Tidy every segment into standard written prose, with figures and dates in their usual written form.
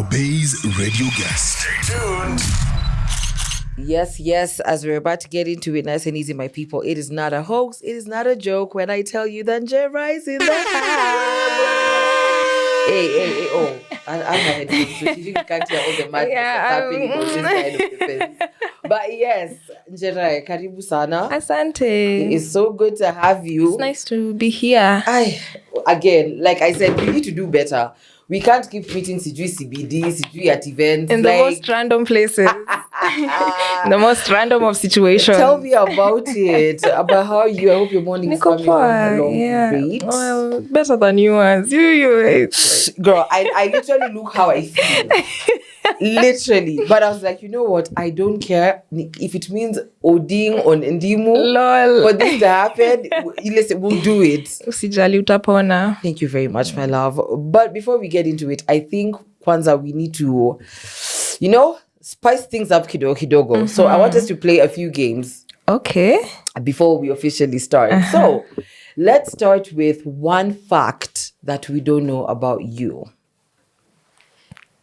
our Baze Radio guest. Stay tuned. Yes, as we're about to get into it, nice and easy, my people. It is not a hoax. It is not a joke when I tell you that Njerae is in the house. Hey, oh. I have a headphone, so you can't hear all the madness that's happening on this side of the fence. But yes, Njerae, karibu sana. Asante. It is so good to have you. It's nice to be here. Again, like I said, we need to do better. We can't keep meeting sijui CBD, sijui at events. In the most random places. The most random of situations. Tell me about it. About how you, I hope your morning is coming along great. Well, better than yours. You. Girl, I literally look how I feel. Literally. But I was like, you know what? I don't care if it means ODing on Ndimu. Lol. For this to happen, listen, we'll do it. Usijali utapona. Thank you very much, my love. But before we get into it, I think, Kwanzaa, we need to, spice things up kidogo. Mm-hmm. So I want us to play a few games. Okay. Before we officially start. Uh-huh. So let's start with one fact that we don't know about you.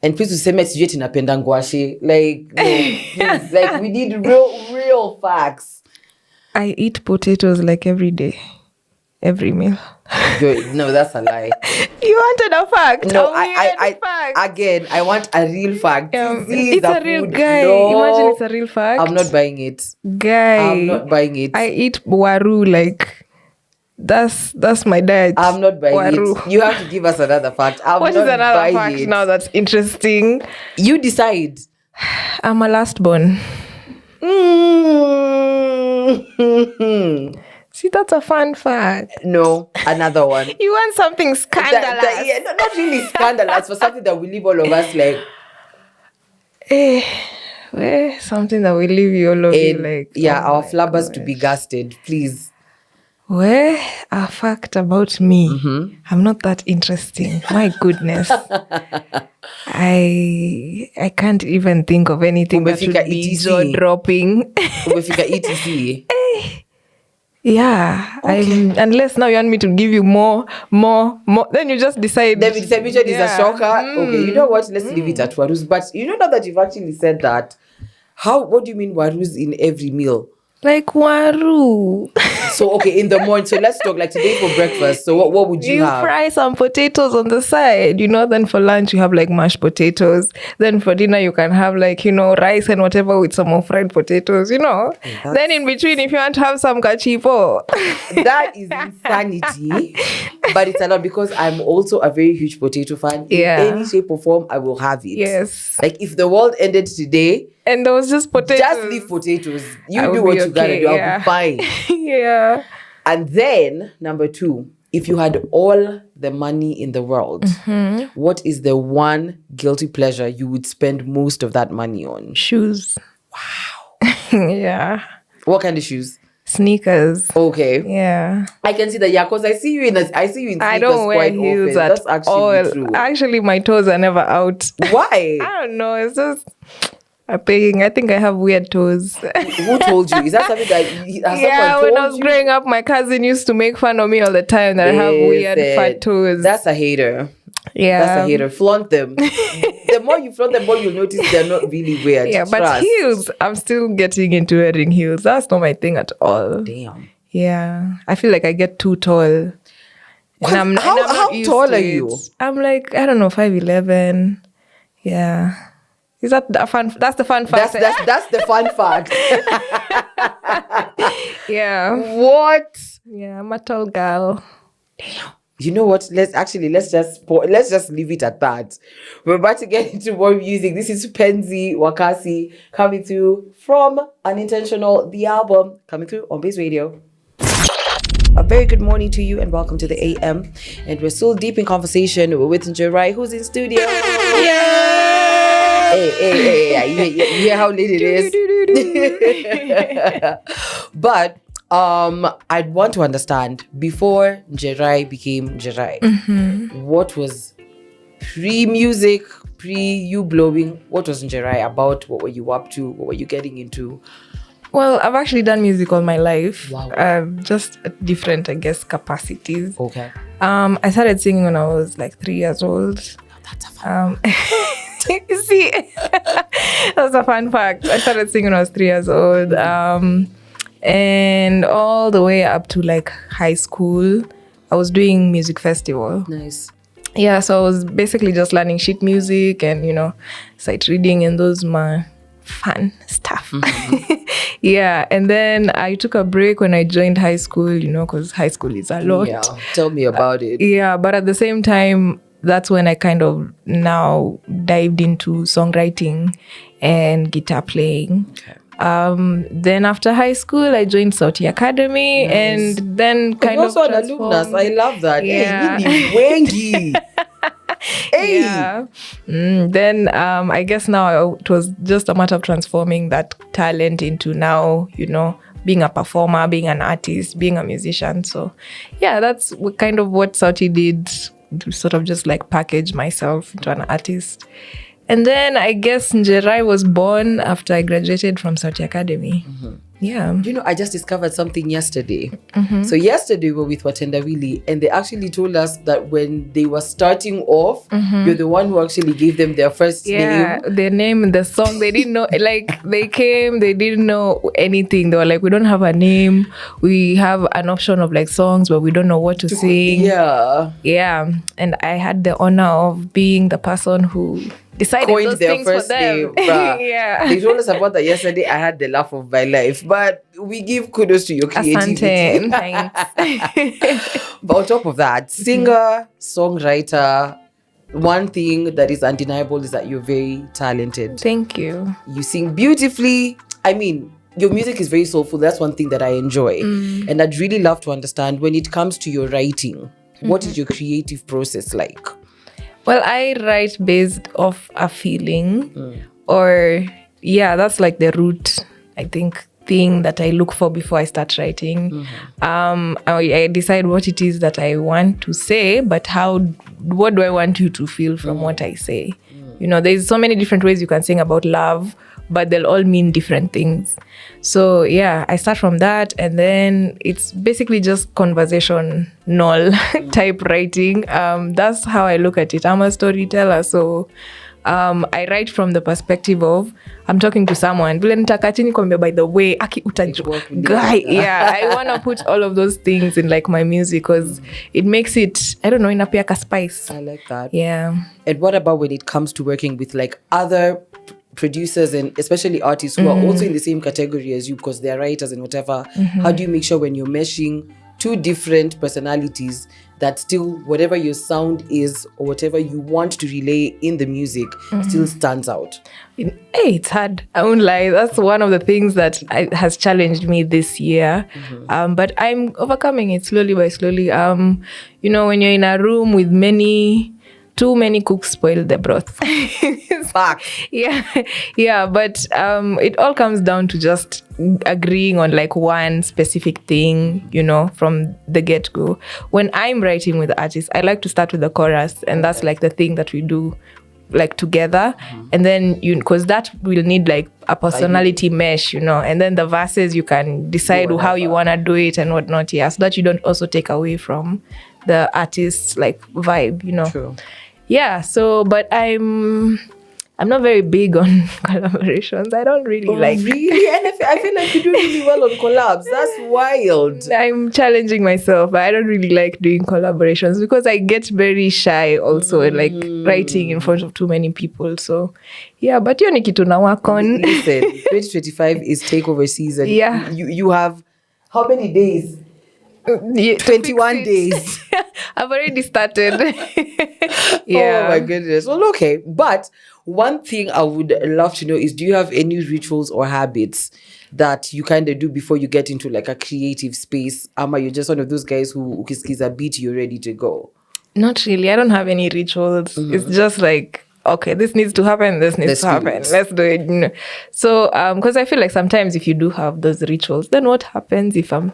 And please useme sijui tinapenda ngwashi. Like, please, like we need real facts. I eat potatoes like every day. Every meal. No, that's a lie. You wanted a fact. No, I want a real fact. It's a real guy. No, imagine it's a real fact. I'm not buying it. Guy. I'm not buying it. I eat waru like that's my diet. I'm not buying waru. it. You have to give us another fact. What is another fact now that's interesting? You decide. I'm a last born. See, that's a fun fact. No, another one. You want something scandalous? Not really scandalous, for something that will leave all of us like. Something that will leave you all of you like. Yeah, our flabbers to be gasted, please. A fact about me. Mm-hmm. I'm not that interesting. My goodness. I can't even think of anything that should be jaw-dropping. etc. Yeah, okay. Unless now you want me to give you more, then you just decide. The distribution is a shocker. Okay, you know what? Let's leave it at warus. But now that you've actually said that, what do you mean warus in every meal? Like waru. So, okay, in the morning. So let's talk like today for breakfast. So what would you have? You fry some potatoes on the side, then for lunch you have like mashed potatoes. Then for dinner you can have like, rice and whatever with some more fried potatoes, Then in between, if you want to have some cachipo. That is insanity. But it's a lot because I'm also a very huge potato fan. In any shape or form, I will have it. Yes. Like if the world ended today, and there was just potatoes. Just leave potatoes. You do what you gotta do. I'll be fine. Yeah. And then, number 2, if you had all the money in the world, what is the one guilty pleasure you would spend most of that money on? Shoes. Wow. Yeah. What kind of shoes? Sneakers. Okay. Yeah. I can see that, because I see you in sneakers. I don't wear heels often. at That's actually true. Actually, my toes are never out. Why? I don't know. It's just I think I have weird toes. Who told you? Is that something that when I was growing up, my cousin used to make fun of me all the time that I have weird fat toes. That's a hater. Yeah. That's a hater. Flaunt them. The more you flaunt them, the more you'll notice they're not really weird. Yeah, but heels, I'm still getting into wearing heels. That's not my thing at all. Damn. Yeah. I feel like I get too tall. How tall are you? I'm like, I don't know, 5'11". Yeah. Is that the fun? That's the fun fact. That's the fun fact. Yeah. What? Yeah, I'm a tall girl. Damn. You know what? Let's just leave it at that. We're about to get into more music. This is Penzi Wakasi coming through from Unintentional, the album, coming through on Baze Radio. A very good morning to you and welcome to the AM. And we're still deep in conversation with Njerae, who's in studio. Yeah. Hey, you hear how late it is? But I'd want to understand, before Njerae became Njerae, what was pre-music, pre-you blowing, what was Njerae about? What were you up to? What were you getting into? Well, I've actually done music all my life. Wow. Just at different, I guess, capacities. Okay. I started singing when I was like 3 years old. That's a fun You see, that's a fun fact. I started singing when I was 3 years old. And all the way up to like high school, I was doing music festival. Nice. Yeah, so I was basically just learning sheet music and, sight reading and those fun stuff. Yeah, and then I took a break when I joined high school, because high school is a lot. Yeah, tell me about it. Yeah, but at the same time, that's when I kind of now dived into songwriting and guitar playing. Okay. Then after high school, I joined Sauti Academy. Nice. And then kind of also an alumnus. I love that. Yeah. Hey, wengi. Hey. Yeah. Then I guess now it was just a matter of transforming that talent into now, being a performer, being an artist, being a musician. So yeah, that's kind of what Sauti did, to sort of just like package myself into an artist. And then I guess Njerae was born after I graduated from Sauti Academy. Mm-hmm. Yeah. I just discovered something yesterday. Mm-hmm. So yesterday we were with Watendawili, and they actually told us that when they were starting off, you're the one who actually gave them their first name. Yeah, their name in the song. They didn't know, like they came, they didn't know anything. They were like, we don't have a name. We have an option of like songs, but we don't know what to sing. Yeah. Yeah. And I had the honor of being the person who decided coined those their things first for them. name. Yeah. They told us about that yesterday. I had the laugh of my life. But we give kudos to your creativity. Asante. Thanks. But on top of that, singer, songwriter, one thing that is undeniable is that you're very talented. Thank you. You sing beautifully. I mean, your music is very soulful. That's one thing that I enjoy. And I'd really love to understand, when it comes to your writing, what is your creative process like? Well, I write based off a feeling or, that's like the root, I think, thing that I look for before I start writing. I decide what it is that I want to say, but what do I want you to feel from what I say? There's so many different ways you can sing about love, but they'll all mean different things. So I start from that, and then it's basically just conversational type writing. That's how I look at it. I'm a storyteller, so I write from the perspective of I'm talking to someone. By the way, guy, I want to put all of those things in like my music because it makes it, I don't know, in a spice. I like that. Yeah. And what about when it comes to working with like other producers and especially artists who are also in the same category as you because they're writers and whatever? How do you make sure when you're meshing two different personalities that still whatever your sound is or whatever you want to relay in the music still stands out? It's hard. I won't lie. That's one of the things that has challenged me this year. But I'm overcoming it slowly by slowly. When you're in a room with too many cooks spoil the broth. Fuck. Yeah. But it all comes down to just agreeing on like one specific thing, from the get-go. When I'm writing with artists, I like to start with the chorus, and that's like the thing that we do like together. And then because that will need like a personality mesh, and then the verses you can decide how you want to do it and whatnot. So that you don't also take away from the artist's like vibe, True. Yeah, so, but I'm not very big on collaborations. I don't really like... Really? And I feel like you do really well on collabs. That's wild. I'm challenging myself, but I don't really like doing collaborations because I get very shy also, like writing in front of too many people. So, but you kitu na work on. Listen, 2025 is takeover season. Yeah. You have how many days? 21 days. I've already started. Oh my goodness. Well, okay. But one thing I would love to know is, do you have any rituals or habits that you kind of do before you get into like a creative space? Ama, you're just one of those guys who ukiskiza a beat, you're ready to go? Not really. I don't have any rituals. It's just like, okay, this needs to happen, this needs to happen. Let's do it. So, because I feel like sometimes if you do have those rituals, then what happens if I'm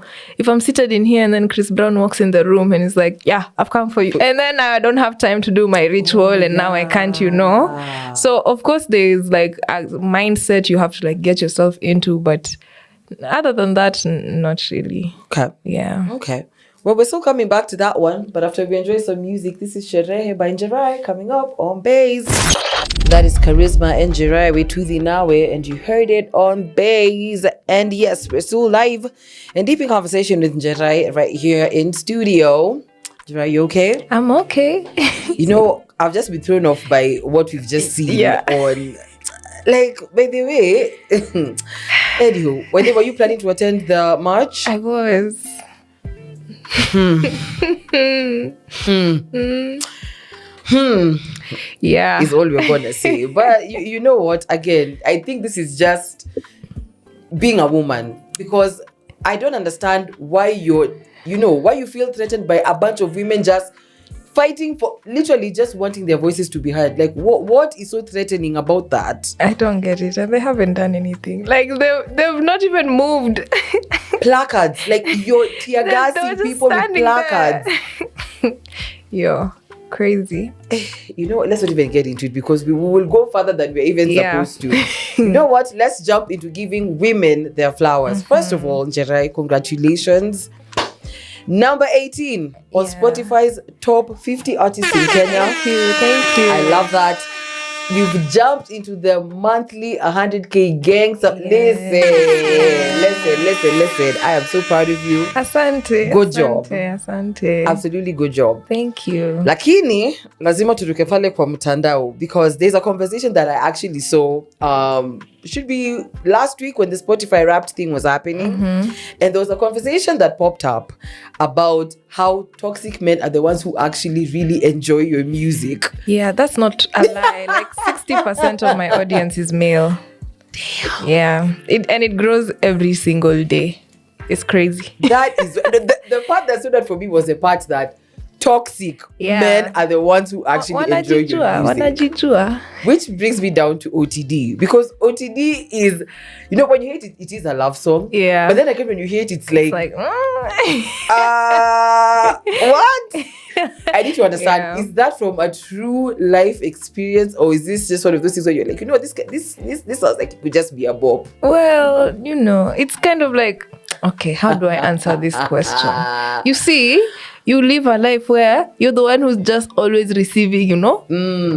seated in here and then Chris Brown walks in the room and is like, yeah, I've come for you. And then I don't have time to do my ritual and now I can't, So, of course, there's like a mindset you have to like get yourself into. But other than that, not really. Okay. Yeah. Okay. Well, we're still coming back to that one, but after we enjoy some music, this is Sherehe by Njerae coming up on Baze. That is Charisma and Njerae with Watendawili, and you heard it on Baze. And yes, we're still live and deep in conversation with Njerae right here in studio. Njerae, you okay? I'm okay. You know, I've just been thrown off by what we've just seen on... Like, by the way, anywho, were you planning to attend the march? I was. Yeah. Is all we're gonna say. But you know what? Again, I think this is just being a woman, because I don't understand why why you feel threatened by a bunch of women just fighting for literally just wanting their voices to be heard. Like, what is so threatening about that? I don't get it, and they haven't done anything. Like, they've not even moved. Placards, like you're tear gassing people with placards. Yo, crazy. You know what? Let's not even get into it, because we will go further than we're even supposed to. You know what? Let's jump into giving women their flowers. First of all, Njerae, congratulations. Number 18 on Spotify's top 50 artists in Kenya. Thank you. I love that. You've jumped into the monthly 100K gang. So listen. I am so proud of you. Asante. Good job. Asante. Absolutely good job. Thank you. Lakini, lazima turuke pale kwa mtandao, because there's a conversation that I actually saw, should be last week when the Spotify Wrapped thing was happening. And there was a conversation that popped up about how toxic men are the ones who actually really enjoy your music. Yeah, that's not a lie. Like 60% of my audience is male. Damn. Yeah. It grows every single day. It's crazy. That is the part that stood out for me was the part that toxic men are the ones who actually enjoy your music. Which brings me down to OTD, because OTD is, when you hate it, it is a love song. Yeah. But then again, when you hate it, it's like what? I need to understand, is that from a true life experience, or is this just one of those things where you're like, this sounds like it could just be a bop? Well, it's kind of like, okay, how do I answer this question? You see, you live a life where you're the one who's just always receiving,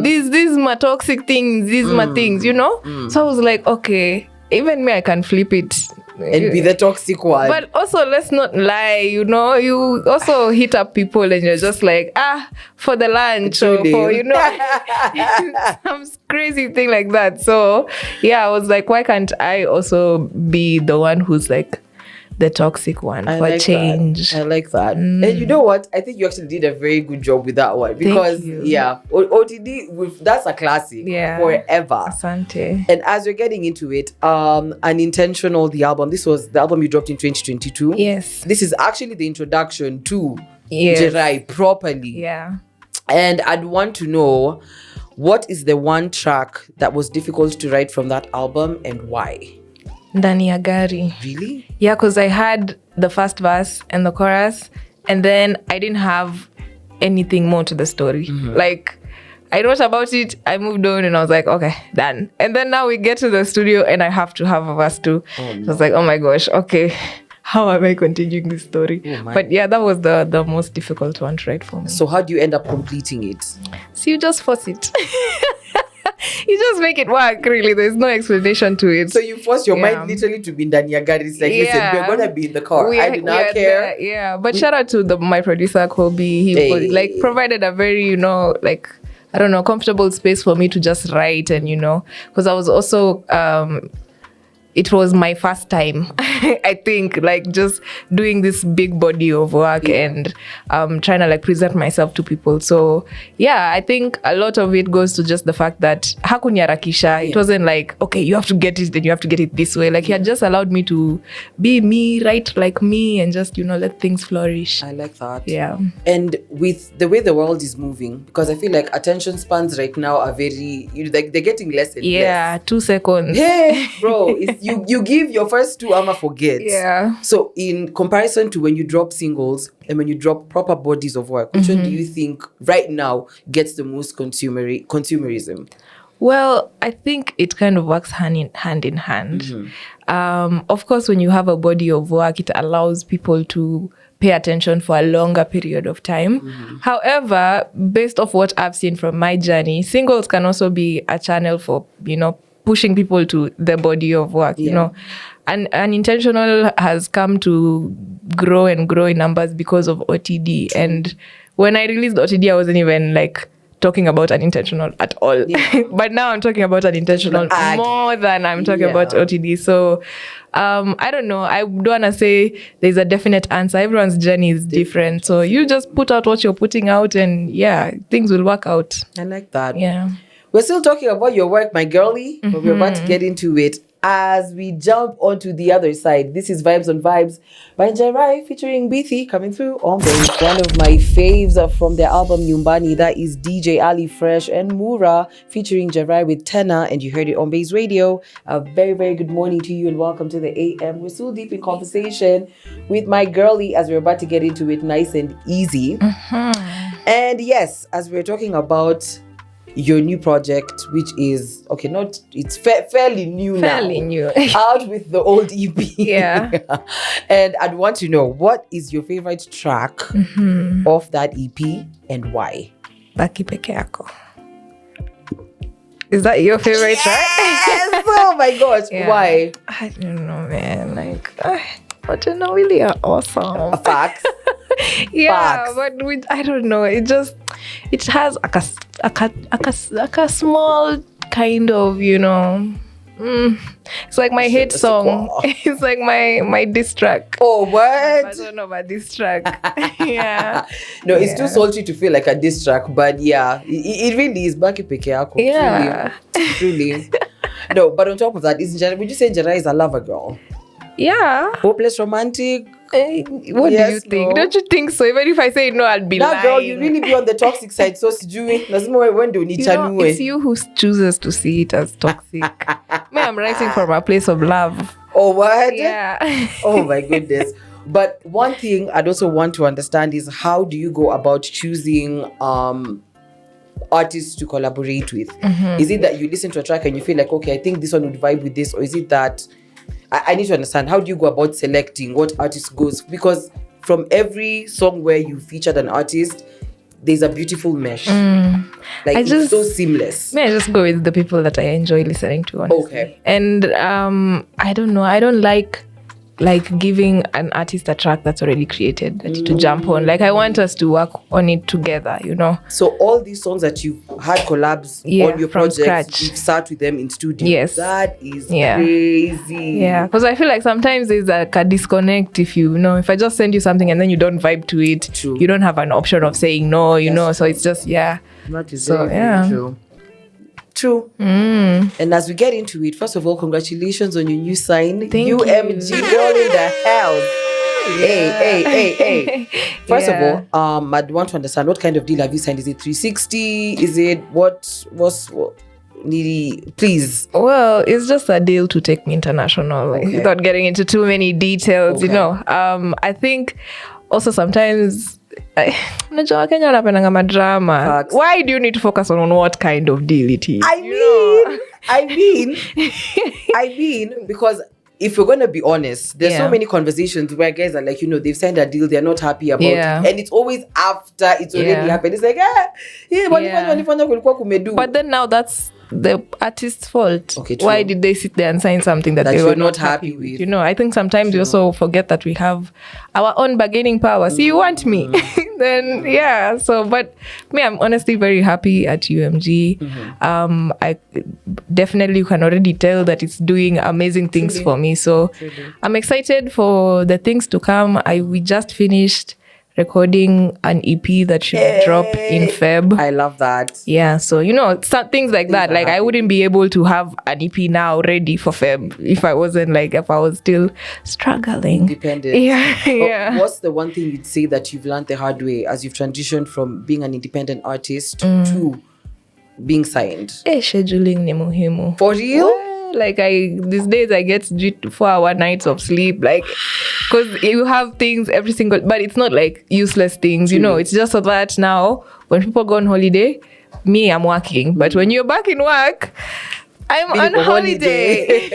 these my toxic things, these my things, So I was like, okay, even me, I can flip it. And be the toxic one. But also, let's not lie, you also hit up people and you're just like, for the lunch, or for, some crazy thing like that. So, yeah, I was like, why can't I also be the one who's like the toxic one for change? I like that. And you know what? I think you actually did a very good job with that one, because OTD, that's a classic forever. Asante. And as we're getting into it, Unintentional, the album, this was the album you dropped in 2022. Yes. This is actually the introduction to Njerae properly. Yeah. And I'd want to know, what is the one track that was difficult to write from that album, and why? Ndani ya Gari. Really? Yeah, because I had the first verse and the chorus, and then I didn't have anything more to the story. Like, I wrote about it, I moved on, and I was like, okay, done. And then now we get to the studio and I have to have a verse too. I was like, oh my gosh, okay, how am I continuing this story? But yeah, that was the most difficult one to write for me. So how do you end up completing it? So you just force it. You just make it work, really. There's no explanation to it. So you force your mind literally to be Ndani ya Gari. It's like, listen, we're going to be in the car. I do not care. But shout out to my producer, Kobe. He provided a very, comfortable space for me to just write. And, because I was also... it was my first time, I think, just doing this big body of work and trying to present myself to people. So yeah, I think a lot of it goes to just the fact that hakunyarakisha. It wasn't like, okay, you have to get it, then you have to get it this way. He had just allowed me to be me, write like me, and just, let things flourish. I like that. Yeah. And with the way the world is moving, because I feel like attention spans right now are very, they're getting less and less. Yeah, 2 seconds. Hey, bro, you give your first two, I'ma forget. Yeah. So in comparison to when you drop singles and when you drop proper bodies of work, which one do you think right now gets the most consumerism? Well, I think it kind of works hand in hand. Mm-hmm. Of course, when you have a body of work, it allows people to pay attention for a longer period of time. Mm-hmm. However, based off what I've seen from my journey, singles can also be a channel for, pushing people to the body of work, And intentional has come to grow and grow in numbers because of OTD. And when I released OTD, I wasn't even talking about unintentional at all. Yeah. But now I'm talking about unintentional more than I'm talking about OTD. So I don't know. I don't want to say there's a definite answer. Everyone's journey is different. So you just put out what you're putting out and things will work out. I like that. Yeah. We're still talking about your work, my girlie, but we're about to get into it as we jump onto the other side. This is Vibes on Vibes by Njerae featuring Bithi coming through on Baze. One of my faves from their album Nyumbani, that is DJ Ali Fresh and Mura featuring Njerae with Tenor, and you heard it on Baze Radio. A very, very good morning to you and welcome to the AM. We're still deep in conversation with my girlie as we're about to get into it nice and easy. And yes, as we're talking about your new project, which is fairly new now. Fairly new. Out with the old EP. Yeah. And I'd want to know, what is your favorite track of that EP and why? Baki peke yako. Is that your favorite track? Yes! Oh my gosh. Yeah. Why? I don't know, man. Watendawili are awesome. Facts. Yeah, Facts. but I don't know. It has a small kind of, it's like my hit song. It's like my diss track. Oh, what? I don't know about this track. Yeah. No, it's too salty to feel like a diss track, but yeah, it really is. Baki peke yako. Yeah. Really. No, but on top of that, would you say Njerae is a lover girl? Yeah. Hopeless romantic? What Yes, do you think? no. Don't you think so? Even if I say no, I'll be Now, lying. girl, you really be on the toxic side. So, sijui. Lazima when do It's you who chooses to see it as toxic. Me, I'm writing from a place of love. Oh, what? Yeah. Oh, my goodness. But one thing I'd also want to understand is, how do you go about choosing artists to collaborate with? Is it that you listen to a track and you feel like, okay, I think this one would vibe with this? Or is it that... I need to understand, how do you go about selecting what artist goes? Because from every song where you featured an artist, there's a beautiful mesh. It's so seamless. I just go with the people that I enjoy listening to, honestly. Okay. And I don't know. I don't like giving an artist a track that's already created to jump on. I want us to work on it together, So all these songs that you've had collabs on your from project, scratch. you've sat with them in studio. Yes. That is crazy. Yeah, because I feel like sometimes there's a disconnect if if I just send you something and then you don't vibe to it. True. You don't have an option of saying no, so it's just, That is So, very true. True. And as we get into it, first of all, congratulations on your new sign. Thank you. UMG girl in the house. Hey. First of all, I'd want to understand, what kind of deal have you signed? Is it 360? Is it what needy? Please. Well, it's just a deal to take me international, without getting into too many details, I think also sometimes unajua Kenya wanapendanga madrama. Facts. Why do you need to focus on what kind of deal it is? I mean, because if we're going to be honest, there's so many conversations where guys are like, they've signed a deal, they're not happy about it. And it's always after it's already happened. It's like, kulikuwa kumedu. But then now that's the artist's fault. Okay, true. Why did they sit there and sign something that they were not happy with? I think sometimes we also forget that we have our own bargaining power. See, you want me? Then, So, but me, I'm honestly very happy at UMG. I definitely, you can already tell that it's doing amazing things for me. So I'm excited for the things to come. We just finished recording an EP that should drop in Feb. I love that. Yeah, so some things like that. I wouldn't be able to have an EP now ready for Feb if I wasn't if I was still struggling. Independent. Yeah. What's the one thing you'd say that you've learned the hard way as you've transitioned from being an independent artist to being signed? Scheduling ni muhimu. For real? These days I get 4-hour nights of sleep, because you have things but it's not useless things, it's just so that now when people go on holiday, me, I'm working. But when you're back in work, I'm on holiday.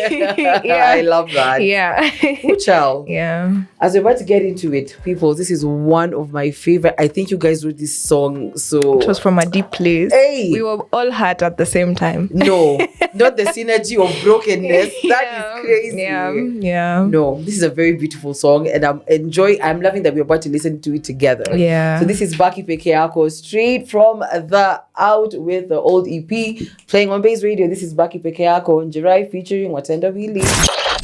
Yeah. I love that. Yeah. Child. Yeah. As we're about to get into it, people, this is one of my favorite. I think you guys wrote this song. So it was from a deep place. Hey. We were all hurt at the same time. No, not the synergy of brokenness. That is crazy. Yeah. No, this is a very beautiful song, and I'm loving that we're about to listen to it together. Yeah. So this is Baki Pekeako, straight from the Out with the Old EP, playing on Baze Radio. This is Baki Pekeako Njerae featuring Watendawili.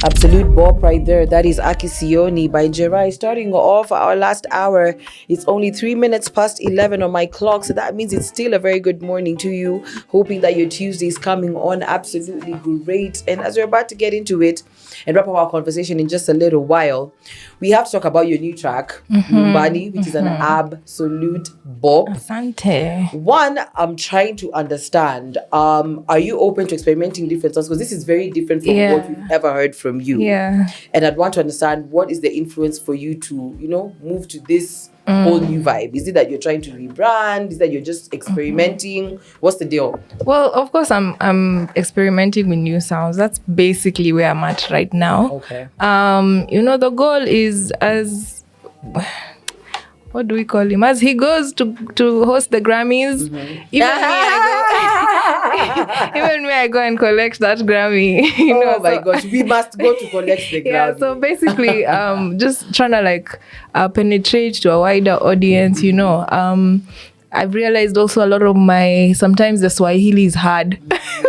Absolute bop right there. That is Akisioni by Njerae. Starting off our last hour. It's only 3 minutes past 11 on my clock, so that means it's still a very good morning to you. Hoping that your Tuesday is coming on absolutely great. And as we're about to get into it and wrap up our conversation in just a little while, we have to talk about your new track, Nyumbani, which is an absolute bop. Asante. One, I'm trying to understand, are you open to experimenting different songs? Because this is very different from what we've ever heard from you. Yeah. And I'd want to understand, what is the influence for you to, move to this whole new vibe? Is it that you're trying to rebrand? Is that you're just experimenting? What's the deal? Well, of course, I'm experimenting with new sounds. That's basically where I'm at right now. Okay. The goal is as... What do we call him? As he goes to host the Grammys, even me, I go and collect that Grammy. Gosh, we must go to collect the Grammy. Yeah, so basically, just trying to penetrate to a wider audience. I've realized also a lot of sometimes the Swahili is hard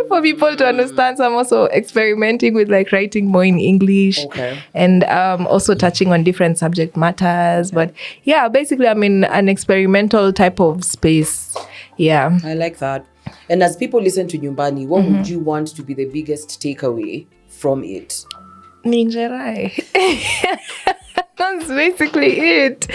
for people to understand. So I'm also experimenting with writing more in English and also touching on different subject matters. But yeah, basically I'm in an experimental type of space. Yeah. I like that. And as people listen to Nyumbani, what would you want to be the biggest takeaway from it? Njerae. That's basically it.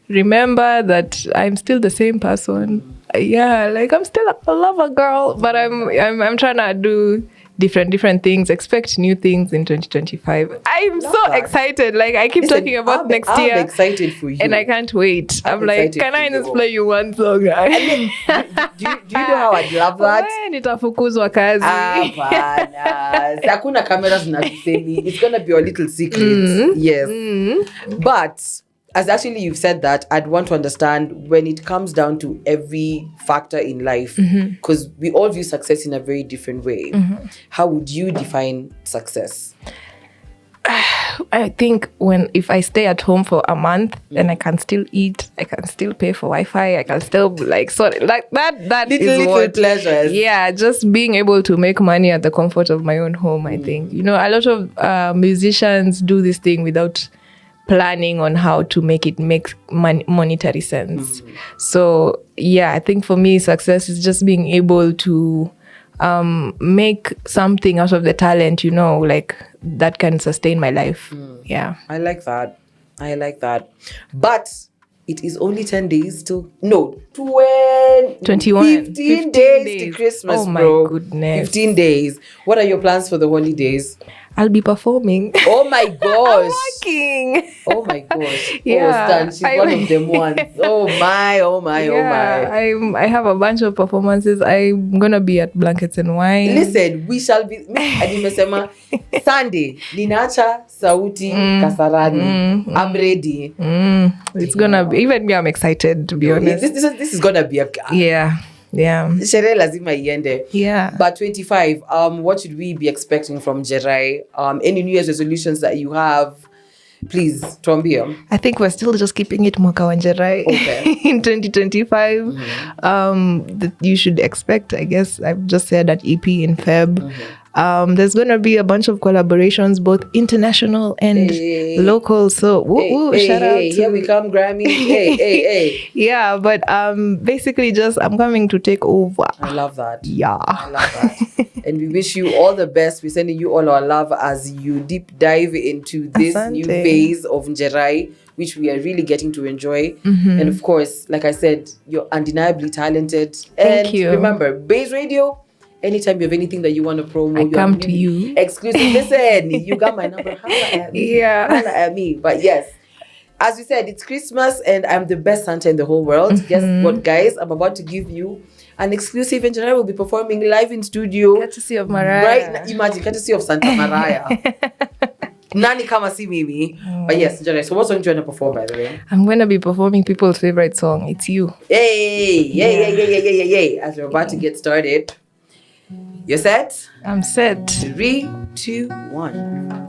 Remember that I'm still the same person. I'm still a lover girl, but I'm trying to do different things, expect new things in 2025. I'm so excited. I keep talking about next year. I'm excited for you. And I can't wait. I'm can I just play you one song? Do you know how I'd love that? Nitafukuzwa kazi. Hakuna cameras zinatusemi. It's going to be a little secret. Yes. But as actually you've said that, I'd want to understand when it comes down to every factor in life, because we all view success in a very different way. How would you define success? I think if I stay at home for a month and I can still eat, I can still pay for Wi-Fi, I can still that little pleasures. Yeah, just being able to make money at the comfort of my own home. I think a lot of musicians do this thing without planning on how to make it make monetary sense. So yeah, I think for me success is just being able to make something out of the talent, that can sustain my life. Yeah, I like that. But it is only 10 days to 21 15 days to Christmas. Oh my goodness, 15 days. What are your plans for the holidays? I'll be performing. Oh my gosh. I'm working. Oh my gosh. Yeah. Stan, she's one of them ones. Oh my. I have a bunch of performances. I'm going to be at Blankets and Wine. Listen, we shall be... Adimesema, Sunday, Ninacha, Sauti, Kasarani. I'm ready. It's going to be... Even me, I'm excited, to be honest. This is going to be a... Yeah. Sherehe lazima iende. Yeah. But 25, what should we be expecting from Njerae? Any New Year's resolutions that you have? Please, tuambie. I think we're still just keeping it mwaka wa Njerae. Okay. In 2025. That you should expect, I guess, I've just said that EP in Feb. There's going to be a bunch of collaborations, both international and local. So, shout out. Here we come, Grammy. Hey. Yeah, but basically I'm coming to take over. I love that. Yeah. I love that. And we wish you all the best. We're sending you all our love as you deep dive into this new phase of Njerae, which we are really getting to enjoy. And of course, like I said, you're undeniably talented. Thank you. Remember, Baze Radio, anytime you have anything that you want to promo, I come to you. Exclusive. Listen, you got my number. Holla at me. Yeah. Holla at me. But yes, As we said, it's Christmas and I'm the best Santa in the whole world. Guess what, guys? I'm about to give you an exclusive. Njerae will be performing live in studio. Courtesy of Mariah. Right, imagine, courtesy of Santa Mariah. Nani kama si mimi. But yes, Njerae, so what song do you want to perform, by the way? I'm going to be performing people's favorite song. It's You. Yay. As we're about to get started. You set? I'm set. 3, 2, 1.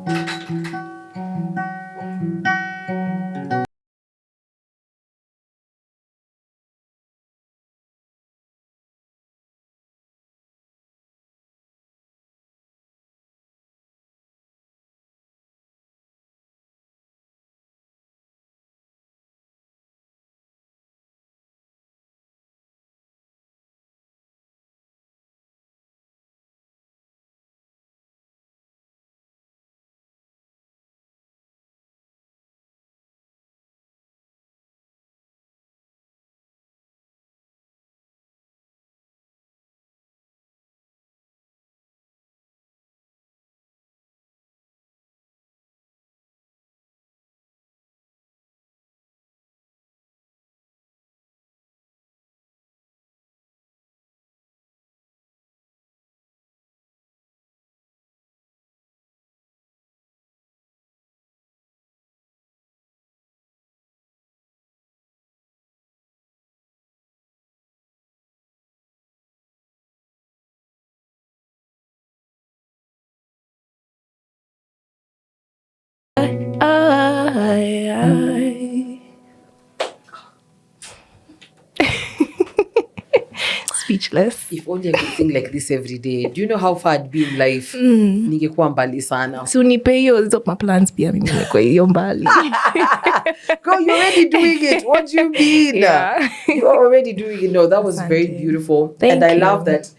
Speechless. If only I could sing like this every day. Do you know how far I'd be in life? Ningekuwa mbali sana. So nipe hizo plans pia mimi niko hiyo mbali. Girl, you're already doing it. What do you mean? Yeah. You're already doing it. No, that was very beautiful. Thank I you. love that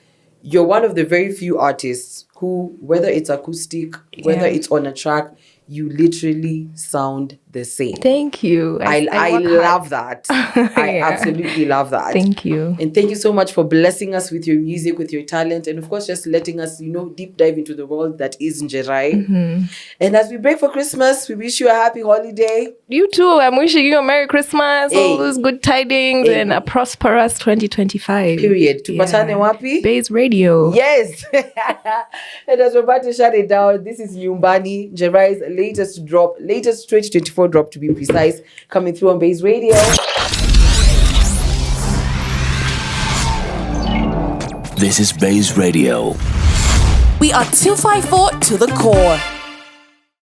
you're one of the very few artists who, whether it's acoustic, whether it's on a track, you literally sound the same. Thank you. I love that. I Yeah. absolutely love that. Thank you. And thank you so much for blessing us with your music, with your talent, and of course, just letting us, deep dive into the world that is Njerae. And as we break for Christmas, we wish you a happy holiday. You too. I'm wishing you a Merry Christmas, Hey. all those good tidings, and a prosperous 2025. Period. Tupatane wapi? Baze Radio. Yes. And as we're about to shut it down, this is Nyumbani, Njerae's latest 2024 drop to be precise, coming through on Baze Radio. This is Baze Radio. We are 254 to the core.